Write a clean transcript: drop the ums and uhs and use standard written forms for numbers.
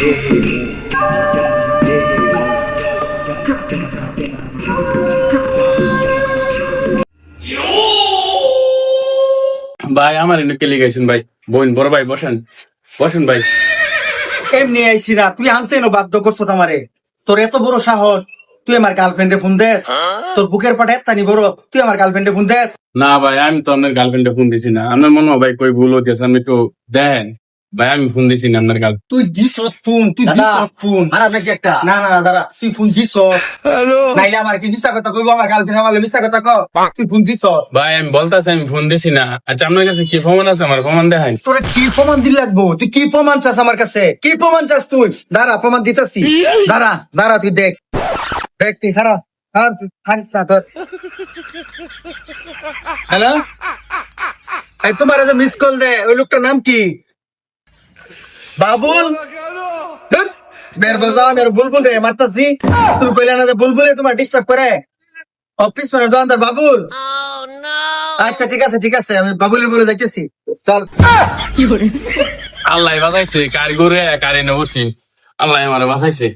ভাই আমার এনে কেলে গেছেন ভাই, বোন বড় ভাই বসেন বসেন ভাই। এমনি আইসি না, তুই আনতে নো বাধ্য করছো তোমারে। তোর এত বড় সাহস, তুই আমার গার্লফ্রেন্ডে ফোন দেস? তোর বুকের পাটা এত্তানি বড়, তুই আমার গার্লফ্রেন্ডে ফোন দেস? না ভাই আমি তো আপনার গার্লফ্রেন্ডে ফোন দিছি না, আপনার মনে হয় ভাই কই ভুল হতেছে, আপনি একটু দেন ভাই, আমি ফোন দিছি না আপনার গার্ল। তুই দিস ফোন, তুই দিস ফোন। আর আপনি কি একটা না না না দাঁড়া, তুই ফোন দিস নাইলে আমার কি মিথ্যা কথা কইবো? আমার গার্লফ্রেন্ড আমার মিথ্যা কথা কও। তুই ফোন দিস? ভাই আমি বলতাছি আমি ফোন দিছি না। আচ্ছা আপনার কাছে কি প্রমাণ আছে? আমার প্রমাণ দেখাই। তোরা কি প্রমাণ দিল লাগবো? তুই কি প্রমাণ চাস আমার কাছে? কি প্রমাণ চাস তুই? দাঁড়া, প্রমাণ দিতেছি। দাঁড়া দাঁড়া, তুই দেখ দেখ, তুই খারা হারিস না তোর। হ্যালো, এই তোমার যে মিস কল দে, ওই লোকটার নাম কি? বাবুল? ধুর, বের বাজা, মের বুলবুল রে মারতাছি। তুমি কইলে না যে বুলবুলে তোমার ডিস্টার্ব করে? অফিস করে দোকানদার বাবুল? আচ্ছা ঠিক আছে ঠিক আছে, আমি বাবুলের বলে যাইতেছি। চল। আল্লাহ বাঁচাইছে, কার গরে কারে না বসি, আল্লাহ আমার বাঁচাইছে।